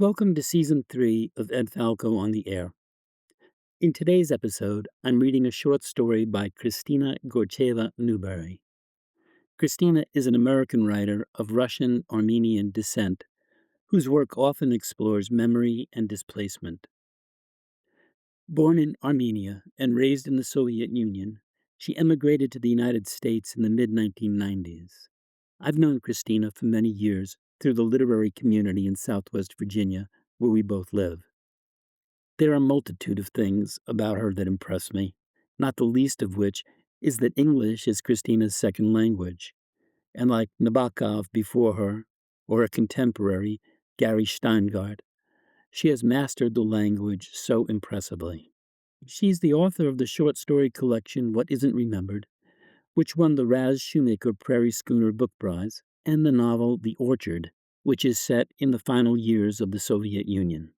Welcome to Season 3 of Ed Falco on the Air. In today's episode, I'm reading a short story by Kristina Gorcheva Newberry. Kristina is an American writer of Russian-Armenian descent whose work often explores memory and displacement. Born in Armenia and raised in the Soviet Union, she emigrated to the United States in the mid-1990s. I've known Kristina for many years through the literary community in Southwest Virginia, where we both live. There are a multitude of things about her that impress me, not the least of which is that English is Kristina's second language, and like Nabokov before her, or a contemporary, Gary Steingart, she has mastered the language so impressively. She's the author of the short story collection What Isn't Remembered, which won the Raz Shoemaker Prairie Schooner Book Prize, and the novel The Orchard, which is set in the final years of the Soviet Union.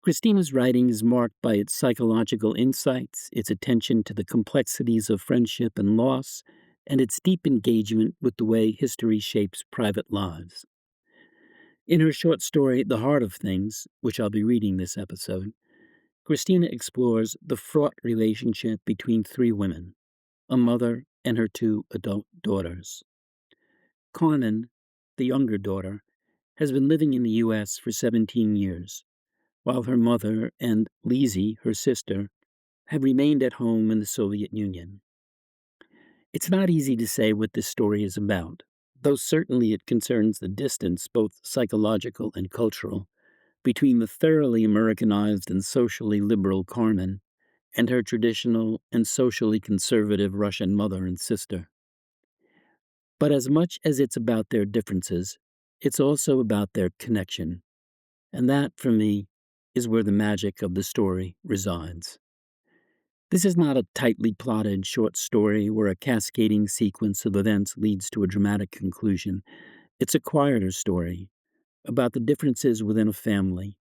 Kristina's writing is marked by its psychological insights, its attention to the complexities of friendship and loss, and its deep engagement with the way history shapes private lives. In her short story, The Heart of Things, which I'll be reading this episode, Kristina explores the fraught relationship between three women, a mother and her two adult daughters. Carmen, the younger daughter, has been living in the U.S. for 17 years, while her mother and Leezy, her sister, have remained at home in the Soviet Union. It's not easy to say what this story is about, though certainly it concerns the distance, both psychological and cultural, between the thoroughly Americanized and socially liberal Carmen and her traditional and socially conservative Russian mother and sister. But as much as it's about their differences, it's also about their connection. And that, for me, is where the magic of the story resides. This is not a tightly plotted short story where a cascading sequence of events leads to a dramatic conclusion. It's a quieter story about the differences within a family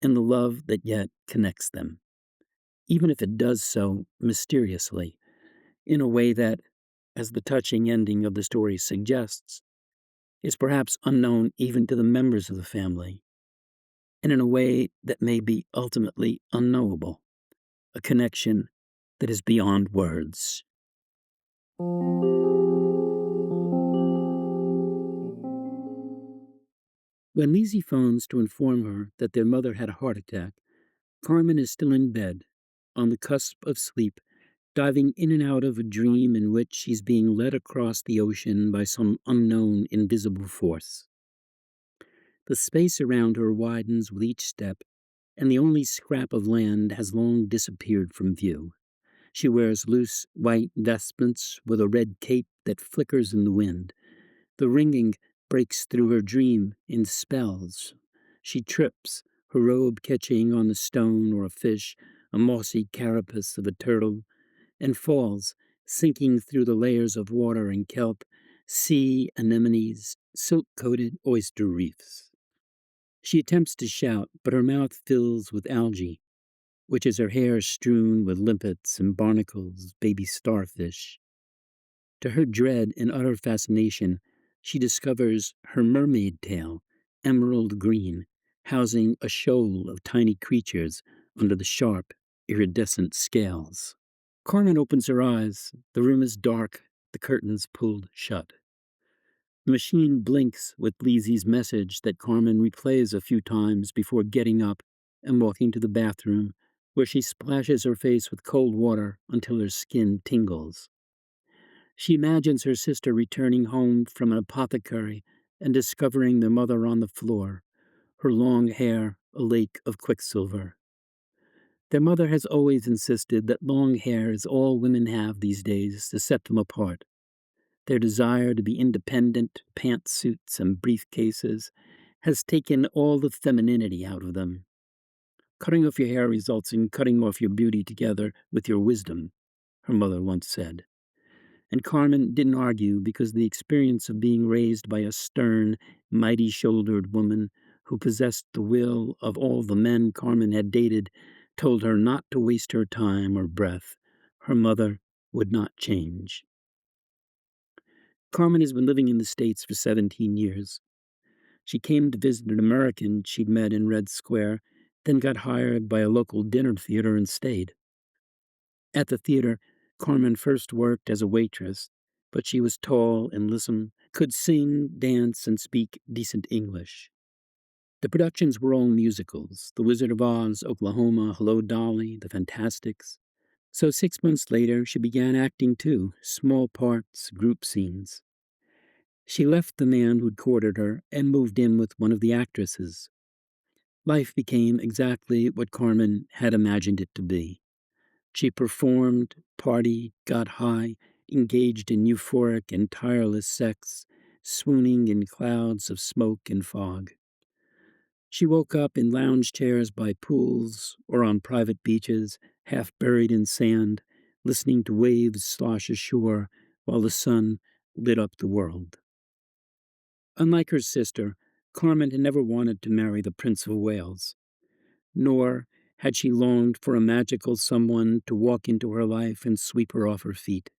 and the love that yet connects them, even if it does so mysteriously, in a way that, as the touching ending of the story suggests, is perhaps unknown even to the members of the family, and in a way that may be ultimately unknowable, a connection that is beyond words. When Leezy phones to inform her that their mother had a heart attack, Carmen is still in bed, on the cusp of sleep, diving in and out of a dream in which she's being led across the ocean by some unknown invisible force. The space around her widens with each step, and the only scrap of land has long disappeared from view. She wears loose white vestments with a red cape that flickers in the wind. The ringing breaks through her dream in spells. She trips, her robe catching on the stone or a fish, a mossy carapace of a turtle, and falls, sinking through the layers of water and kelp, sea anemones, silk-coated oyster reefs. She attempts to shout, but her mouth fills with algae, which is her hair strewn with limpets and barnacles, baby starfish. To her dread and utter fascination, she discovers her mermaid tail, emerald green, housing a shoal of tiny creatures under the sharp, iridescent scales. Carmen opens her eyes. The room is dark, the curtains pulled shut. The machine blinks with Leezy's message that Carmen replays a few times before getting up and walking to the bathroom, where she splashes her face with cold water until her skin tingles. She imagines her sister returning home from an apothecary and discovering their mother on the floor, her long hair a lake of quicksilver. Their mother has always insisted that long hair is all women have these days to set them apart. Their desire to be independent, pantsuits and briefcases, has taken all the femininity out of them. Cutting off your hair results in cutting off your beauty together with your wisdom, her mother once said. And Carmen didn't argue because the experience of being raised by a stern, mighty-shouldered woman who possessed the will of all the men Carmen had dated told her not to waste her time or breath. Her mother would not change. Carmen has been living in the States for 17 years. She came to visit an American she'd met in Red Square, then got hired by a local dinner theater and stayed. At the theater, Carmen first worked as a waitress, but she was tall and lissom, could sing, dance, and speak decent English. The productions were all musicals: The Wizard of Oz, Oklahoma, Hello, Dolly, The Fantastics. So 6 months later, she began acting too, small parts, group scenes. She left the man who'd courted her and moved in with one of the actresses. Life became exactly what Carmen had imagined it to be. She performed, partied, got high, engaged in euphoric and tireless sex, swooning in clouds of smoke and fog. She woke up in lounge chairs by pools or on private beaches, half buried in sand, listening to waves slosh ashore while the sun lit up the world. Unlike her sister, Carmen had never wanted to marry the Prince of Wales, nor had she longed for a magical someone to walk into her life and sweep her off her feet.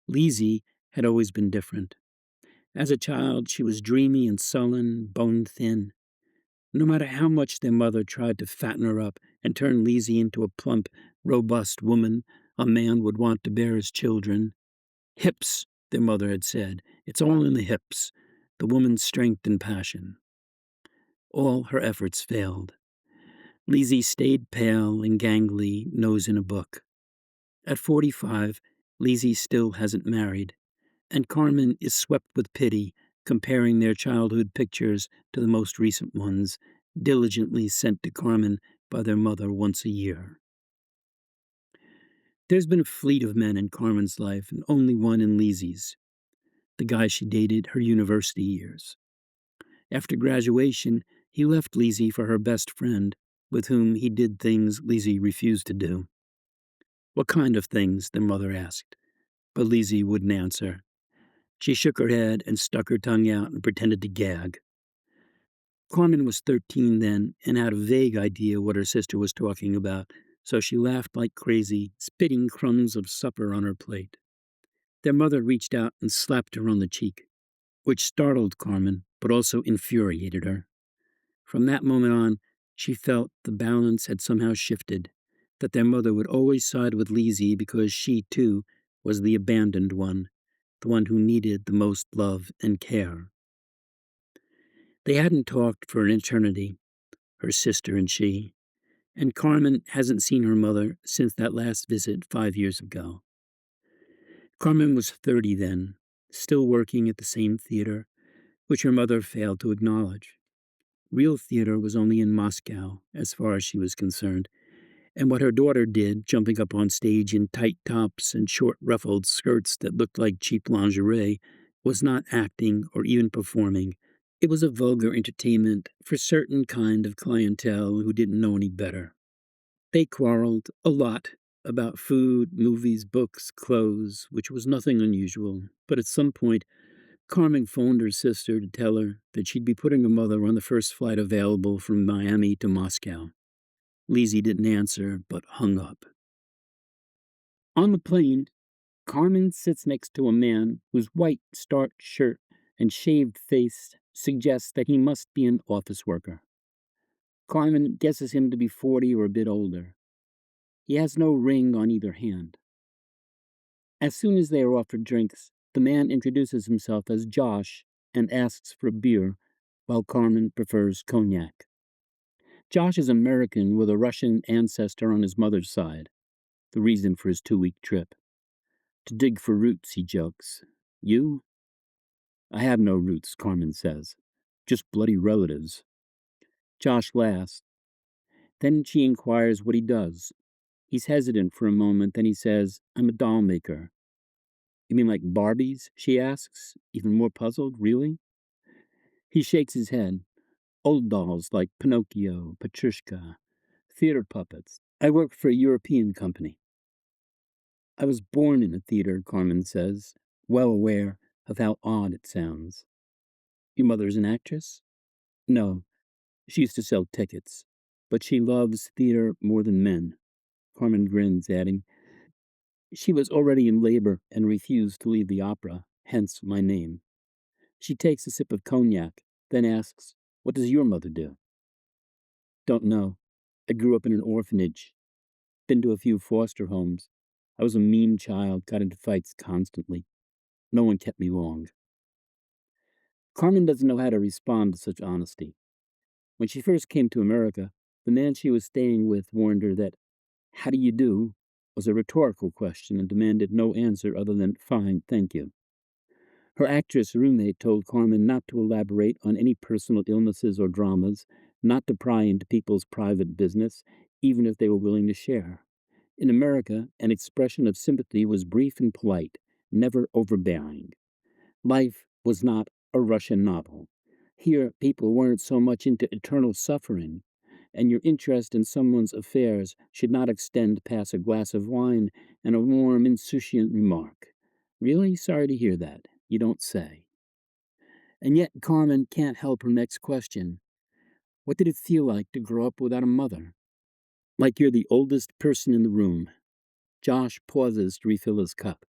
Leezy had always been different. As a child, she was dreamy and sullen, bone-thin. No matter how much their mother tried to fatten her up and turn Leezy into a plump, robust woman a man would want to bear his children. Hips, their mother had said. It's all in the hips, the woman's strength and passion. All her efforts failed. Leezy stayed pale and gangly, nose in a book. At 45, Leezy still hasn't married, and Carmen is swept with pity, comparing their childhood pictures to the most recent ones, diligently sent to Carmen by their mother once a year. There's been a fleet of men in Carmen's life, and only one in Leezy's, the guy she dated her university years. After graduation, he left Leezy for her best friend, with whom he did things Leezy refused to do. What kind of things? Their mother asked, but Leezy wouldn't answer. She shook her head and stuck her tongue out and pretended to gag. Carmen was 13 then and had a vague idea what her sister was talking about, so she laughed like crazy, spitting crumbs of supper on her plate. Their mother reached out and slapped her on the cheek, which startled Carmen but also infuriated her. From that moment on, she felt the balance had somehow shifted, that their mother would always side with Leezy because she, too, was the abandoned one, the one who needed the most love and care. They hadn't talked for an eternity, her sister and she, and Carmen hasn't seen her mother since that last visit 5 years ago. Carmen was 30 then, still working at the same theater, which her mother failed to acknowledge. Real theater was only in Moscow, as far as she was concerned, and what her daughter did, jumping up on stage in tight tops and short ruffled skirts that looked like cheap lingerie, was not acting or even performing. It was a vulgar entertainment for certain kind of clientele who didn't know any better. They quarreled a lot about food, movies, books, clothes, which was nothing unusual, but at some point, Carmen phoned her sister to tell her that she'd be putting her mother on the first flight available from Miami to Moscow. Leezy didn't answer, but hung up. On the plane, Carmen sits next to a man whose white, starched shirt and shaved face suggests that he must be an office worker. Carmen guesses him to be 40 or a bit older. He has no ring on either hand. As soon as they are offered drinks, the man introduces himself as Josh and asks for a beer, while Carmen prefers cognac. Josh is American with a Russian ancestor on his mother's side, the reason for his 2-week trip. To dig for roots, he jokes. You? I have no roots, Carmen says. Just bloody relatives. Josh laughs. Then she inquires what he does. He's hesitant for a moment, then he says, I'm a doll maker. You mean like Barbies? She asks, even more puzzled. Really? He shakes his head. Old dolls like Pinocchio, Petrushka, theater puppets. I work for a European company. I was born in a theater, Carmen says, well aware of how odd it sounds. Your mother's an actress? No, she used to sell tickets, but she loves theater more than men. Carmen grins, adding, she was already in labor and refused to leave the opera, hence my name. She takes a sip of cognac, then asks, "What does your mother do?" "Don't know. I grew up in an orphanage. Been to a few foster homes. I was a mean child, got into fights constantly. No one kept me long." Carmen doesn't know how to respond to such honesty. When she first came to America, the man she was staying with warned her that "how do you do" was a rhetorical question and demanded no answer other than "fine, thank you." Her actress roommate told Carmen not to elaborate on any personal illnesses or dramas, not to pry into people's private business, even if they were willing to share. In America, an expression of sympathy was brief and polite, never overbearing. Life was not a Russian novel. Here, people weren't so much into eternal suffering, and your interest in someone's affairs should not extend past a glass of wine and a warm, insouciant remark. "Really sorry to hear that. You don't say." And yet, Carmen can't help her next question. What did it feel like to grow up without a mother? Like you're the oldest person in the room. Josh pauses to refill his cup.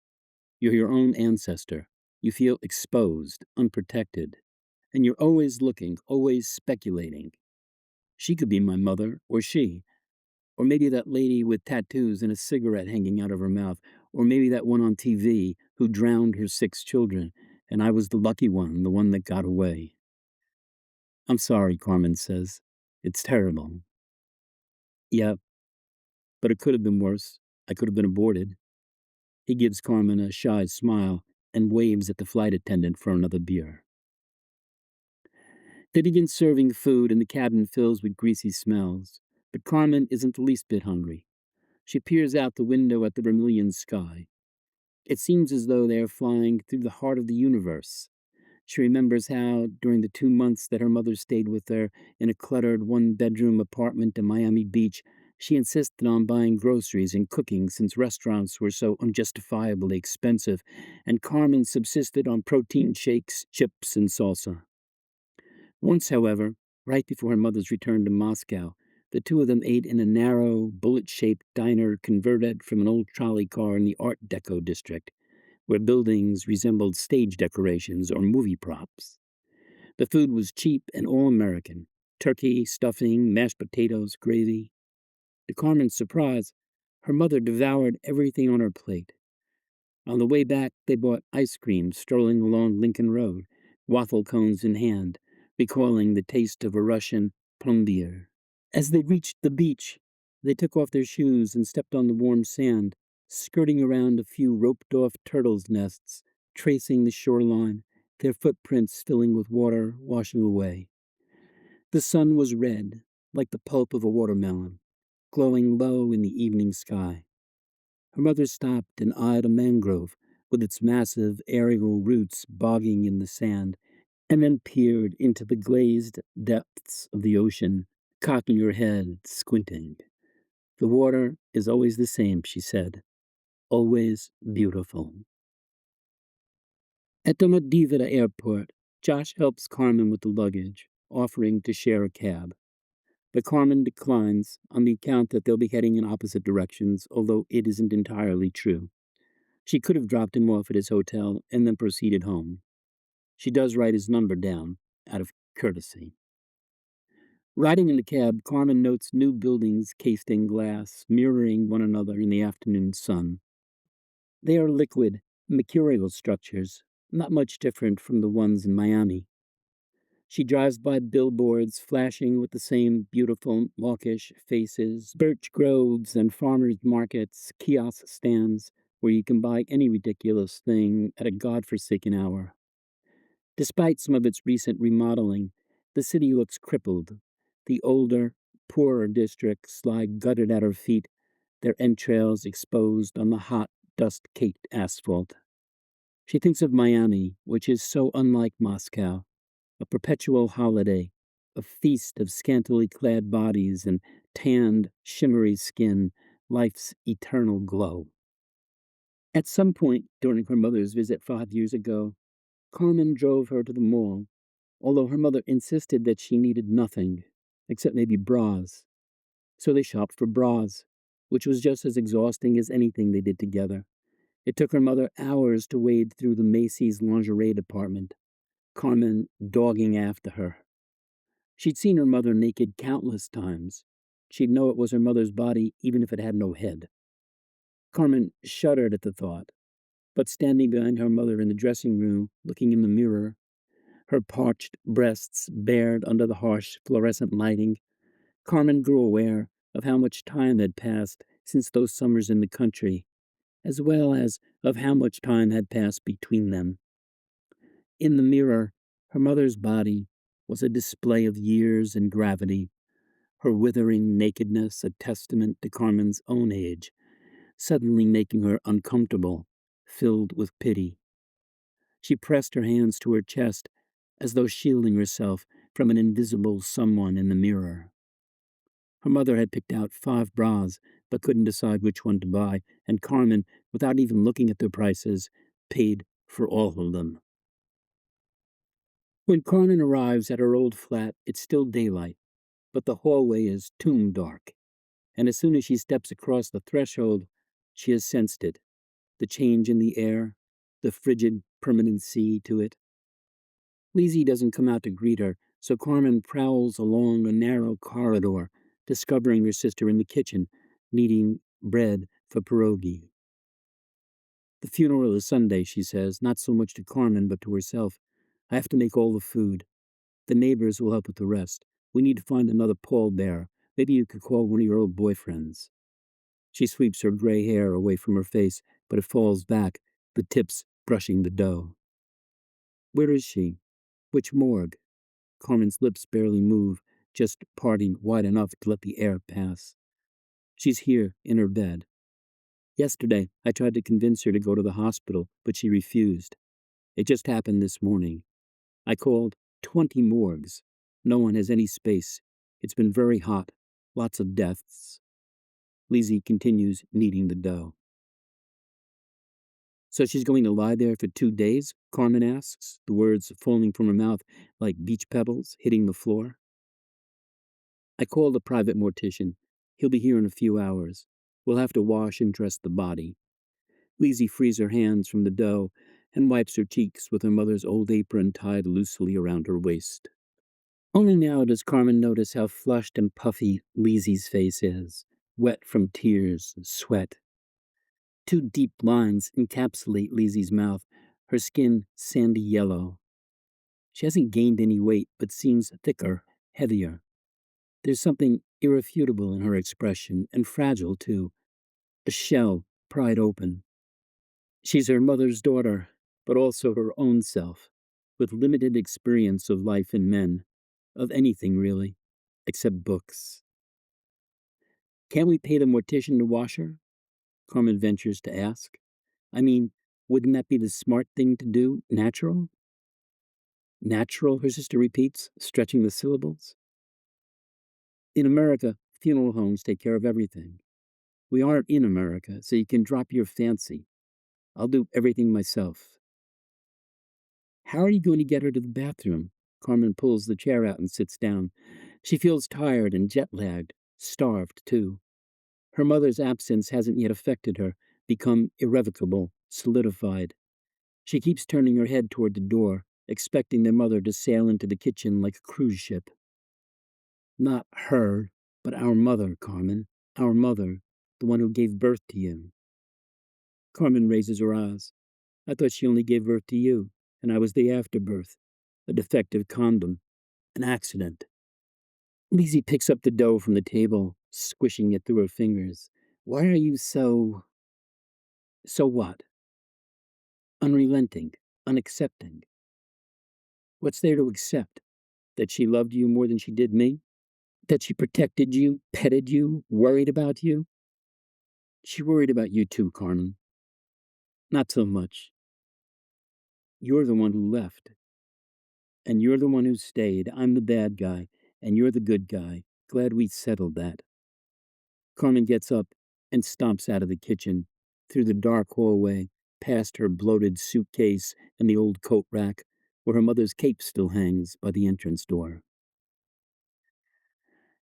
You're your own ancestor. You feel exposed, unprotected. And you're always looking, always speculating. She could be my mother, or she. Or maybe that lady with tattoos and a cigarette hanging out of her mouth. Or maybe that one on TV who drowned her 6 children, and I was the lucky one, the one that got away. "I'm sorry," Carmen says. "It's terrible." "Yeah, but it could have been worse. I could have been aborted." He gives Carmen a shy smile and waves at the flight attendant for another beer. They begin serving food, and the cabin fills with greasy smells. But Carmen isn't the least bit hungry. She peers out the window at the vermilion sky. It seems as though they are flying through the heart of the universe. She remembers how, during the 2 months that her mother stayed with her in a cluttered one-bedroom apartment in Miami Beach, she insisted on buying groceries and cooking since restaurants were so unjustifiably expensive, and Carmen subsisted on protein shakes, chips, and salsa. Once, however, right before her mother's return to Moscow, the two of them ate in a narrow, bullet-shaped diner converted from an old trolley car in the Art Deco district, where buildings resembled stage decorations or movie props. The food was cheap and all-American: turkey, stuffing, mashed potatoes, gravy. To Carmen's surprise, her mother devoured everything on her plate. On the way back, they bought ice cream strolling along Lincoln Road, waffle cones in hand, recalling the taste of a Russian plombier. As they reached the beach, they took off their shoes and stepped on the warm sand, skirting around a few roped-off turtles' nests, tracing the shoreline, their footprints filling with water, washing away. The sun was red, like the pulp of a watermelon, glowing low in the evening sky. Her mother stopped and eyed a mangrove with its massive aerial roots bogging in the sand, and then peered into the glazed depths of the ocean, cocking her head, squinting. "The water is always the same," she said. "Always beautiful." At the Medivita airport, Josh helps Carmen with the luggage, offering to share a cab. But Carmen declines on the account that they'll be heading in opposite directions, although it isn't entirely true. She could have dropped him off at his hotel and then proceeded home. She does write his number down, out of courtesy. Riding in the cab, Carmen notes new buildings cased in glass, mirroring one another in the afternoon sun. They are liquid, mercurial structures, not much different from the ones in Miami. She drives by billboards flashing with the same beautiful, mawkish faces, birch groves and farmers' markets, kiosk stands where you can buy any ridiculous thing at a godforsaken hour. Despite some of its recent remodeling, the city looks crippled. The older, poorer districts lie gutted at her feet, their entrails exposed on the hot, dust-caked asphalt. She thinks of Miami, which is so unlike Moscow, a perpetual holiday, a feast of scantily clad bodies and tanned, shimmery skin, life's eternal glow. At some point during her mother's visit 5 years ago, Carmen drove her to the mall, although her mother insisted that she needed nothing, except maybe bras. So they shopped for bras, which was just as exhausting as anything they did together. It took her mother hours to wade through the Macy's lingerie department. Carmen dogging after her. She'd seen her mother naked countless times. She'd know it was her mother's body even if it had no head. Carmen shuddered at the thought, but standing behind her mother in the dressing room, looking in the mirror, her parched breasts bared under the harsh fluorescent lighting, Carmen grew aware of how much time had passed since those summers in the country, as well as of how much time had passed between them. In the mirror, her mother's body was a display of years and gravity, her withering nakedness a testament to Carmen's own age, suddenly making her uncomfortable, filled with pity. She pressed her hands to her chest as though shielding herself from an invisible someone in the mirror. Her mother had picked out 5 bras, but couldn't decide which one to buy, and Carmen, without even looking at their prices, paid for all of them. When Carmen arrives at her old flat, it's still daylight, but the hallway is tomb dark, and as soon as she steps across the threshold, she has sensed it, the change in the air, the frigid permanency to it. Leezy doesn't come out to greet her, so Carmen prowls along a narrow corridor, discovering her sister in the kitchen, kneading bread for pierogi. The funeral is Sunday, she says, not so much to Carmen, but to herself. I have to make all the food. The neighbors will help with the rest. We need to find another pallbearer. Maybe you could call one of your old boyfriends. She sweeps her gray hair away from her face, but it falls back, the tips brushing the dough. Where is she? Which morgue? Carmen's lips barely move, just parting wide enough to let the air pass. She's here, in her bed. Yesterday, I tried to convince her to go to the hospital, but she refused. It just happened this morning. I called 20 morgues. No one has any space. It's been very hot. Lots of deaths. Leezy continues kneading the dough. So she's going to lie there for 2 days? Carmen asks, the words falling from her mouth like beach pebbles hitting the floor. I called a private mortician. He'll be here in a few hours. We'll have to wash and dress the body. Leezy frees her hands from the dough and wipes her cheeks with her mother's old apron tied loosely around her waist. Only now does Carmen notice how flushed and puffy Leezy's face is, wet from tears and sweat. 2 deep lines encapsulate Leezy's mouth, her skin sandy yellow. She hasn't gained any weight, but seems thicker, heavier. There's something irrefutable in her expression, and fragile, too. A shell pried open. She's her mother's daughter, but also her own self, with limited experience of life and men, of anything really, except books. Can't we pay the mortician to wash her? Carmen ventures to ask. I mean, wouldn't that be the smart thing to do, natural? Natural, her sister repeats, stretching the syllables. In America, funeral homes take care of everything. We aren't in America, so you can drop your fancy. I'll do everything myself. How are you going to get her to the bathroom? Carmen pulls the chair out and sits down. She feels tired and jet-lagged, starved, too. Her mother's absence hasn't yet affected her, become irrevocable, solidified. She keeps turning her head toward the door, expecting their mother to sail into the kitchen like a cruise ship. Not her, but our mother, Carmen. Our mother, the one who gave birth to you. Carmen raises her eyes. I thought she only gave birth to you, and I was the afterbirth. A defective condom. An accident. Leezy picks up the dough from the table, squishing it through her fingers. Why are you so... So what? Unrelenting, unaccepting. What's there to accept? That she loved you more than she did me? That she protected you, petted you, worried about you? She worried about you too, Carmen. Not so much. You're the one who left. And you're the one who stayed. I'm the bad guy, and you're the good guy. Glad we settled that. Carmen gets up and stomps out of the kitchen, through the dark hallway, past her bloated suitcase and the old coat rack, where her mother's cape still hangs by the entrance door.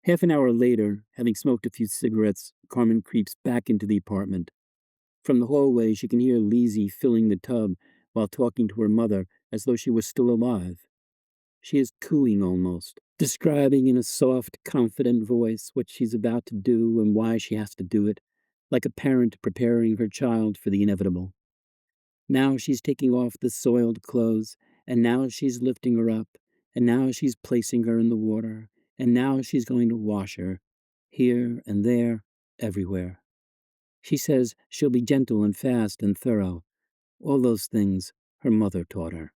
Half an hour later, having smoked a few cigarettes, Carmen creeps back into the apartment. From the hallway, she can hear Leezy filling the tub while talking to her mother as though she was still alive. She is cooing almost, describing in a soft, confident voice what she's about to do and why she has to do it, like a parent preparing her child for the inevitable. Now she's taking off the soiled clothes, and now she's lifting her up, and now she's placing her in the water, and now she's going to wash her, here and there, everywhere. She says she'll be gentle and fast and thorough, all those things her mother taught her.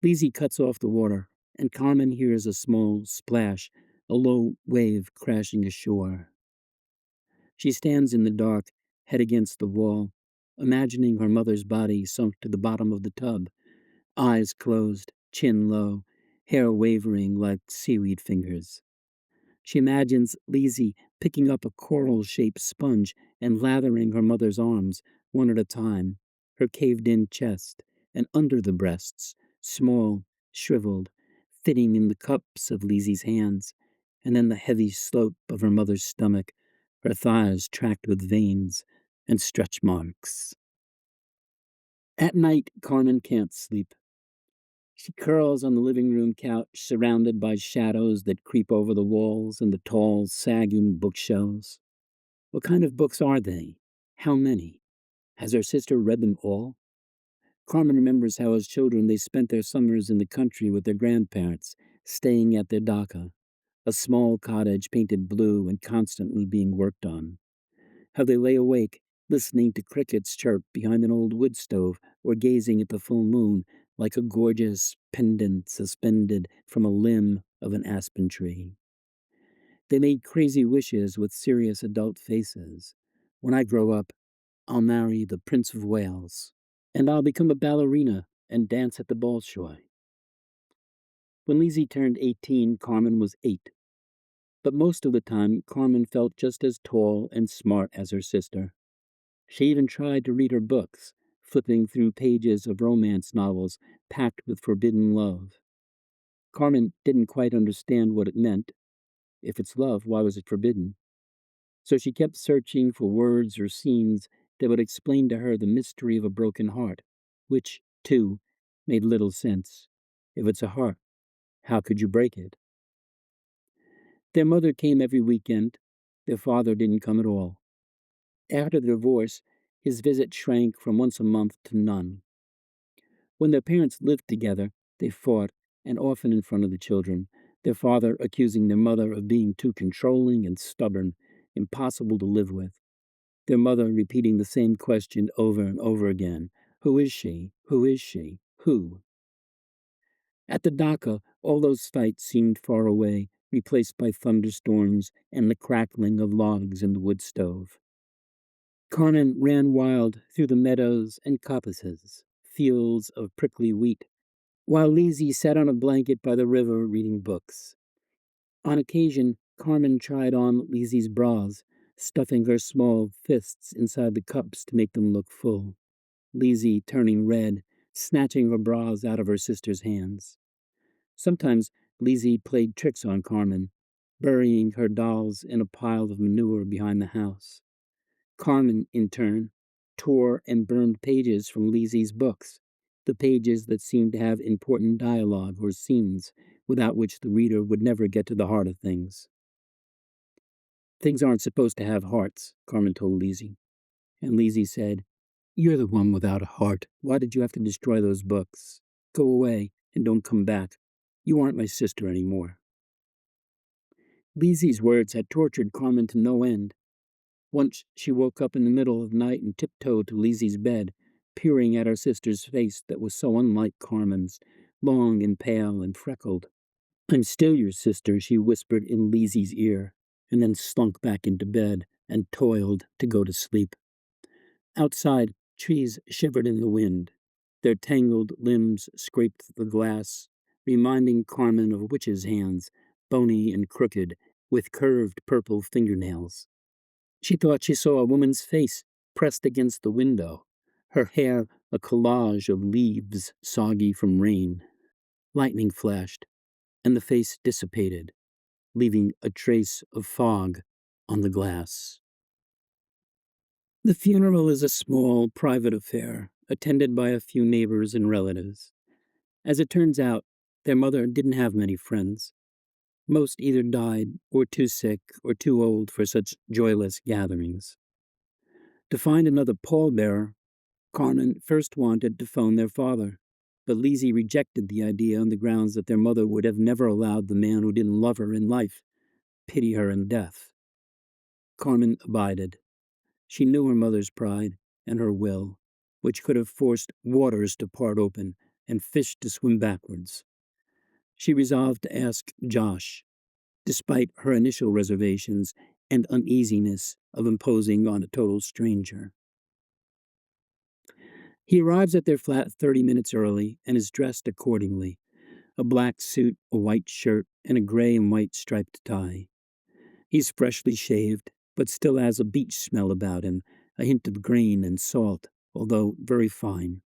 Leezy cuts off the water, and Carmen hears a small splash, a low wave crashing ashore. She stands in the dark, head against the wall, imagining her mother's body sunk to the bottom of the tub, eyes closed, chin low, hair wavering like seaweed fingers. She imagines Leezy picking up a coral-shaped sponge and lathering her mother's arms, one at a time, her caved-in chest, and under the breasts, small, shriveled, fitting in the cups of Leezy's hands, and then the heavy slope of her mother's stomach, her thighs tracked with veins and stretch marks. At night, Carmen can't sleep. She curls on the living room couch, surrounded by shadows that creep over the walls and the tall, sagging bookshelves. What kind of books are they? How many? Has her sister read them all? Carmen remembers how as children they spent their summers in the country with their grandparents, staying at their dacha, a small cottage painted blue and constantly being worked on. How they lay awake, listening to crickets chirp behind an old wood stove or gazing at the full moon like a gorgeous pendant suspended from a limb of an aspen tree. They made crazy wishes with serious adult faces. When I grow up, I'll marry the Prince of Wales, and I'll become a ballerina and dance at the Bolshoi. When Leezy turned 18, Carmen was 8. But most of the time, Carmen felt just as tall and smart as her sister. She even tried to read her books, flipping through pages of romance novels packed with forbidden love. Carmen didn't quite understand what it meant. If it's love, why was it forbidden? So she kept searching for words or scenes that would explain to her the mystery of a broken heart, which, too, made little sense. If it's a heart, how could you break it? Their mother came every weekend. Their father didn't come at all. After the divorce, his visit shrank from once a month to none. When their parents lived together, they fought, and often in front of the children, their father accusing their mother of being too controlling and stubborn, impossible to live with. Their mother repeating the same question over and over again. Who is she? Who is she? Who? At the dacha, all those fights seemed far away, replaced by thunderstorms and the crackling of logs in the wood stove. Carmen ran wild through the meadows and coppices, fields of prickly wheat, while Leezy sat on a blanket by the river reading books. On occasion, Carmen tried on Leezy's bras, stuffing her small fists inside the cups to make them look full. Leezy turning red, snatching her bras out of her sister's hands. Sometimes Leezy played tricks on Carmen, burying her dolls in a pile of manure behind the house. Carmen, in turn, tore and burned pages from Leezy's books, the pages that seemed to have important dialogue or scenes without which the reader would never get to the heart of things. Things aren't supposed to have hearts, Carmen told Leezy. And Leezy said, You're the one without a heart. Why did you have to destroy those books? Go away and don't come back. You aren't my sister anymore. Leezy's words had tortured Carmen to no end. Once she woke up in the middle of the night and tiptoed to Leezy's bed, peering at her sister's face that was so unlike Carmen's, long and pale and freckled. I'm still your sister, she whispered in Leezy's ear, and then slunk back into bed and toiled to go to sleep. Outside, trees shivered in the wind. Their tangled limbs scraped the glass, reminding Carmen of witches' hands, bony and crooked, with curved purple fingernails. She thought she saw a woman's face pressed against the window, her hair a collage of leaves soggy from rain. Lightning flashed, and the face dissipated, leaving a trace of fog on the glass. The funeral is a small, private affair, attended by a few neighbors and relatives. As it turns out, their mother didn't have many friends. Most either died or too sick or too old for such joyless gatherings. To find another pallbearer, Carmen first wanted to phone their father, but Leezy rejected the idea on the grounds that their mother would have never allowed the man who didn't love her in life pity her in death. Carmen abided. She knew her mother's pride and her will, which could have forced waters to part open and fish to swim backwards. She resolved to ask Josh, despite her initial reservations and uneasiness of imposing on a total stranger. He arrives at their flat 30 minutes early and is dressed accordingly, a black suit, a white shirt, and a gray and white striped tie. He's freshly shaved, but still has a beach smell about him, a hint of grain and salt, although very fine.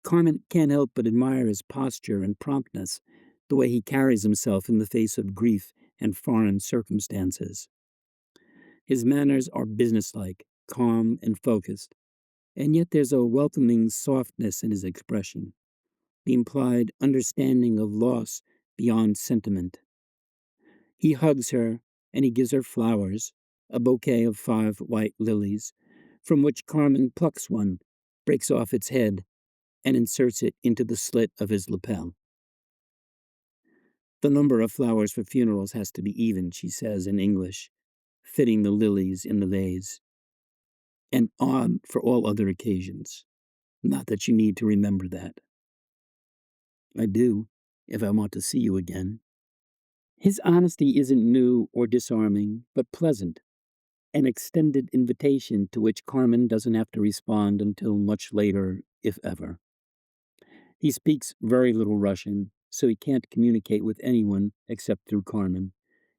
Carmen can't help but admire his posture and promptness, the way he carries himself in the face of grief and foreign circumstances. His manners are businesslike, calm, and focused, and yet there's a welcoming softness in his expression, the implied understanding of loss beyond sentiment. He hugs her, and he gives her flowers, a bouquet of 5 white lilies, from which Carmen plucks one, breaks off its head, and inserts it into the slit of his lapel. The number of flowers for funerals has to be even, she says in English, fitting the lilies in the vase, and odd for all other occasions. Not that you need to remember that. I do, if I want to see you again. His honesty isn't new or disarming, but pleasant, an extended invitation to which Carmen doesn't have to respond until much later, if ever. He speaks very little Russian, so he can't communicate with anyone except through Carmen,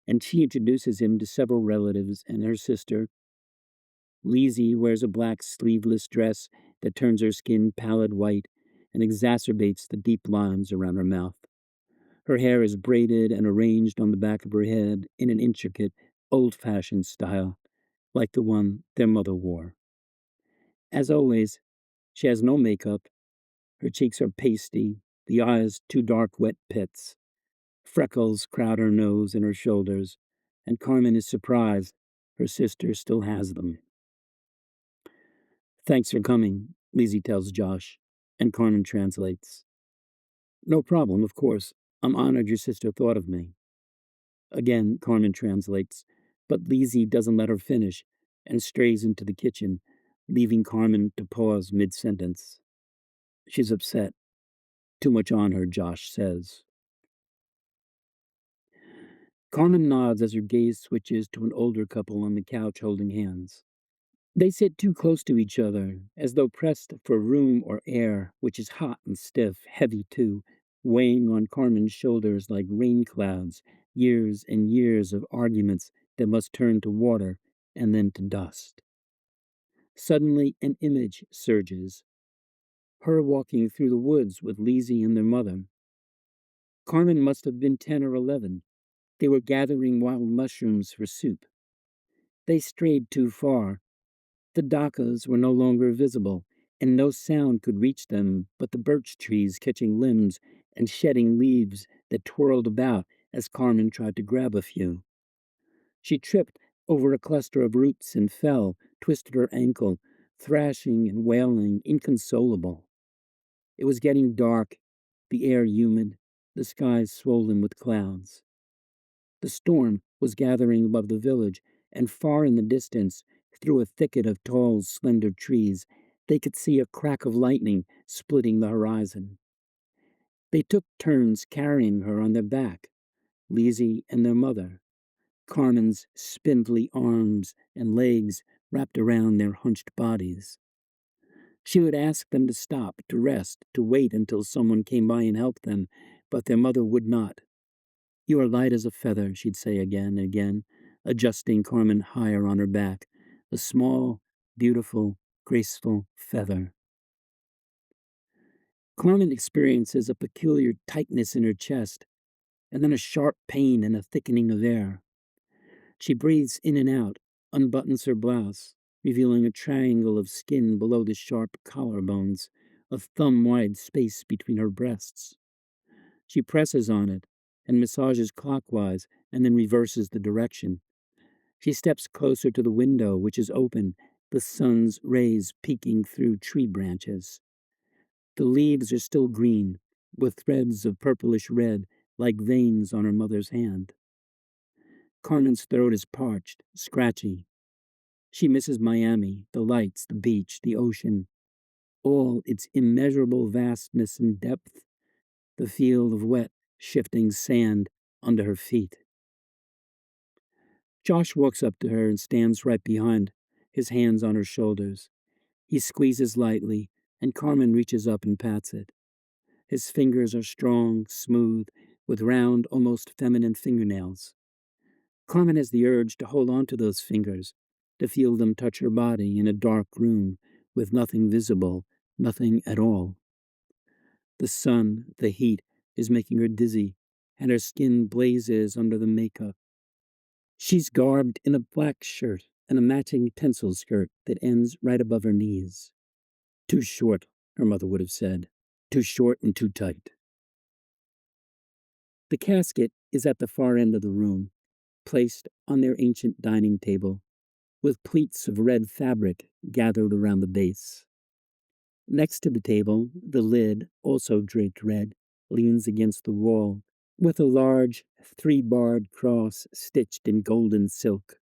and she introduces him to several relatives and her sister. Leezy wears a black sleeveless dress that turns her skin pallid white and exacerbates the deep lines around her mouth. Her hair is braided and arranged on the back of her head in an intricate, old-fashioned style, like the one their mother wore. As always, she has no makeup. Her cheeks are pasty, the eyes 2 dark, wet pits. Freckles crowd her nose and her shoulders, and Carmen is surprised her sister still has them. Thanks for coming, Leezy tells Josh, and Carmen translates. No problem, of course. I'm honored your sister thought of me. Again, Carmen translates, but Leezy doesn't let her finish and strays into the kitchen, leaving Carmen to pause mid-sentence. She's upset. Too much on her, Josh says. Carmen nods as her gaze switches to an older couple on the couch holding hands. They sit too close to each other, as though pressed for room or air, which is hot and stiff, heavy too, weighing on Carmen's shoulders like rain clouds, years and years of arguments that must turn to water and then to dust. Suddenly an image surges. Her walking through the woods with Leezy and their mother. Carmen must have been 10 or 11. They were gathering wild mushrooms for soup. They strayed too far. The dakas were no longer visible, and no sound could reach them but the birch trees catching limbs and shedding leaves that twirled about as Carmen tried to grab a few. She tripped over a cluster of roots and fell, twisted her ankle, thrashing and wailing, inconsolable. It was getting dark, the air humid, the skies swollen with clouds. The storm was gathering above the village, and far in the distance, through a thicket of tall, slender trees, they could see a crack of lightning splitting the horizon. They took turns carrying her on their back, Leezy and their mother, Carmen's spindly arms and legs wrapped around their hunched bodies. She would ask them to stop, to rest, to wait until someone came by and helped them, but their mother would not. You are light as a feather, she'd say again and again, adjusting Carmen higher on her back, a small, beautiful, graceful feather. Carmen experiences a peculiar tightness in her chest, and then a sharp pain and a thickening of air. She breathes in and out, unbuttons her blouse. revealing a triangle of skin below the sharp collarbones, a thumb-wide space between her breasts. She presses on it and massages clockwise and then reverses the direction. She steps closer to the window, which is open, the sun's rays peeking through tree branches. The leaves are still green, with threads of purplish red like veins on her mother's hand. Carmen's throat is parched, scratchy. She misses Miami, the lights, the beach, the ocean, all its immeasurable vastness and depth, the feel of wet, shifting sand under her feet. Josh walks up to her and stands right behind, his hands on her shoulders. He squeezes lightly, and Carmen reaches up and pats it. His fingers are strong, smooth, with round, almost feminine fingernails. Carmen has the urge to hold on to those fingers, to feel them touch her body in a dark room with nothing visible, nothing at all. The sun, the heat, is making her dizzy, and her skin blazes under the makeup. She's garbed in a black shirt and a matching pencil skirt that ends right above her knees. Too short, her mother would have said. Too short and too tight. The casket is at the far end of the room, placed on their ancient dining table, with pleats of red fabric gathered around the base. Next to the table, the lid, also draped red, leans against the wall, with a large, three-barred cross stitched in golden silk.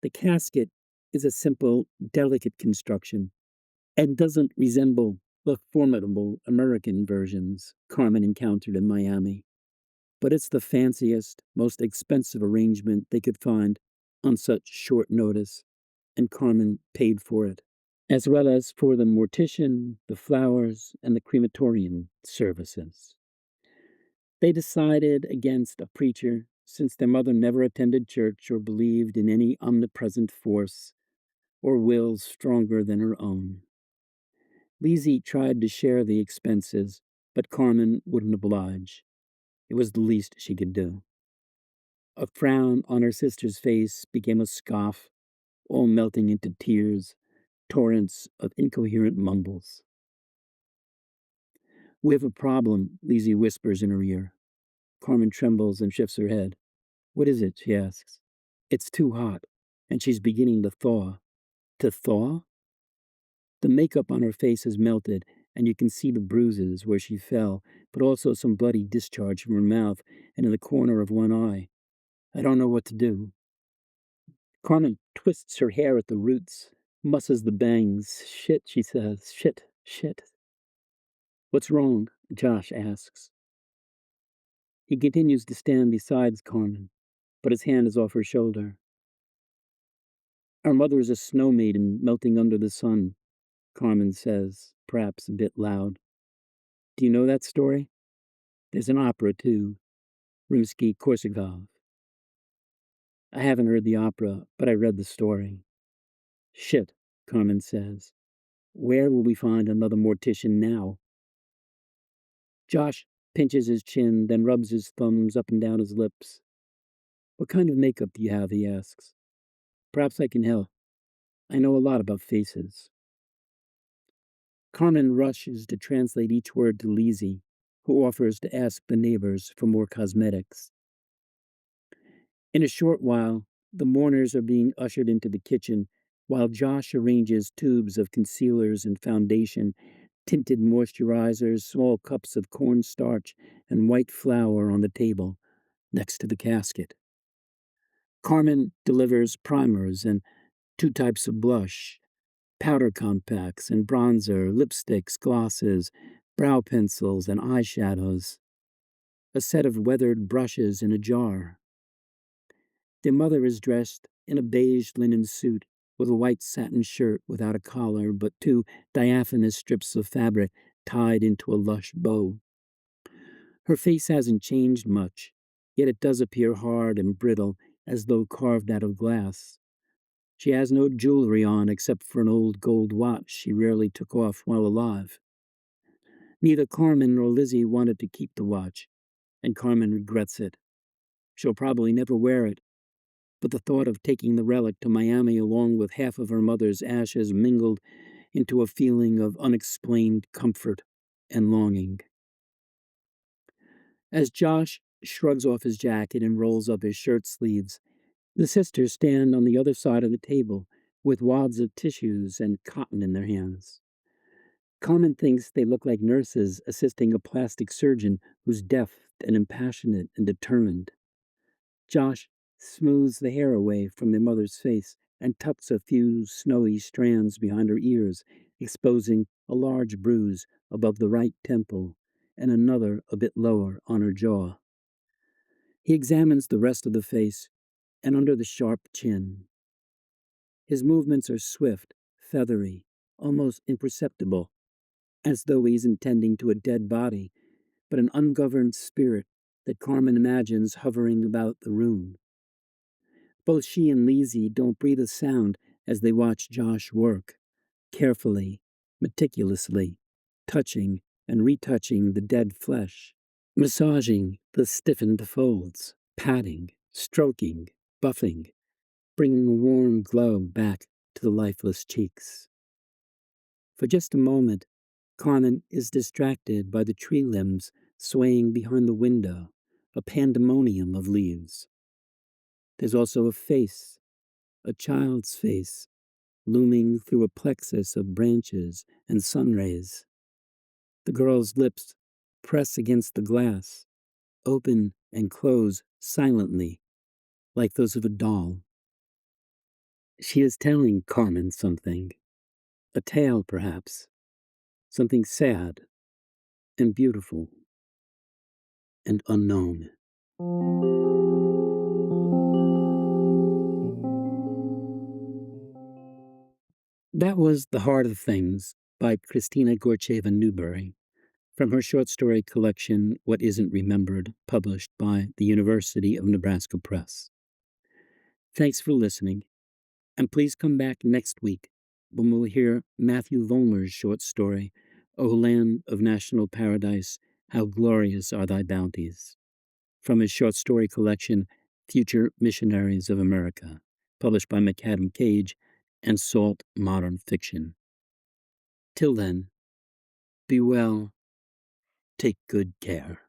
The casket is a simple, delicate construction, and doesn't resemble the formidable American versions Carmen encountered in Miami. But it's the fanciest, most expensive arrangement they could find on such short notice, and Carmen paid for it, as well as for the mortician, the flowers, and the crematorium services. They decided against a preacher, since their mother never attended church or believed in any omnipresent force or will stronger than her own. Leezy tried to share the expenses, but Carmen wouldn't oblige. It was the least she could do. A frown on her sister's face became a scoff, all melting into tears, torrents of incoherent mumbles. "We have a problem," Leezy whispers in her ear. Carmen trembles and shifts her head. "What is it?" she asks. "It's too hot," and she's beginning to thaw. To thaw? The makeup on her face has melted, and you can see the bruises where she fell, but also some bloody discharge from her mouth and in the corner of one eye. "I don't know what to do." Carmen twists her hair at the roots, musses the bangs. "Shit," she says. "Shit, shit." "What's wrong?" Josh asks. He continues to stand beside Carmen, but his hand is off her shoulder. "Our mother is a snow maiden melting under the sun," Carmen says, perhaps a bit loud. "Do you know that story? There's an opera, too, Rimsky-Korsakov." "I haven't heard the opera, but I read the story." "Shit," Carmen says. "Where will we find another mortician now?" Josh pinches his chin, then rubs his thumbs up and down his lips. "What kind of makeup do you have?" he asks. "Perhaps I can help. I know a lot about faces." Carmen rushes to translate each word to Leezy, who offers to ask the neighbors for more cosmetics. In a short while, the mourners are being ushered into the kitchen, while Josh arranges tubes of concealers and foundation, tinted moisturizers, small cups of cornstarch, and white flour on the table, next to the casket. Carmen delivers primers and 2 types of blush, powder compacts and bronzer, lipsticks, glosses, brow pencils, and eyeshadows, a set of weathered brushes in a jar. Their mother is dressed in a beige linen suit with a white satin shirt without a collar but 2 diaphanous strips of fabric tied into a lush bow. Her face hasn't changed much, yet it does appear hard and brittle, as though carved out of glass. She has no jewelry on except for an old gold watch she rarely took off while alive. Neither Carmen nor Lizzie wanted to keep the watch, and Carmen regrets it. She'll probably never wear it, but the thought of taking the relic to Miami along with half of her mother's ashes mingled into a feeling of unexplained comfort and longing. As Josh shrugs off his jacket and rolls up his shirt sleeves, the sisters stand on the other side of the table with wads of tissues and cotton in their hands. Carmen thinks they look like nurses assisting a plastic surgeon who's deft and impassionate and determined. Josh smooths the hair away from their mother's face and tucks a few snowy strands behind her ears, exposing a large bruise above the right temple and another a bit lower on her jaw. He examines the rest of the face and under the sharp chin. His movements are swift, feathery, almost imperceptible, as though he's intending to a dead body, but an ungoverned spirit that Carmen imagines hovering about the room. Both she and Leezy don't breathe a sound as they watch Josh work, carefully, meticulously, touching and retouching the dead flesh, massaging the stiffened folds, patting, stroking, buffing, bringing a warm glow back to the lifeless cheeks. For just a moment, Carmen is distracted by the tree limbs swaying behind the window, a pandemonium of leaves. There's also a face, a child's face, looming through a plexus of branches and sun rays. The girl's lips press against the glass, open and close silently, like those of a doll. She is telling Carmen something, a tale perhaps, something sad and beautiful and unknown. That was The Heart of Things by Kristina Gorcheva Newberry, from her short story collection What Isn't Remembered, published by the University of Nebraska Press. Thanks for listening, and please come back next week when we'll hear Matthew Vollmer's short story, O Land of National Paradise, How Glorious Are Thy Bounties, from his short story collection Future Missionaries of America, published by McAdam Cage and Salt Modern Fiction. Till then, be well, take good care.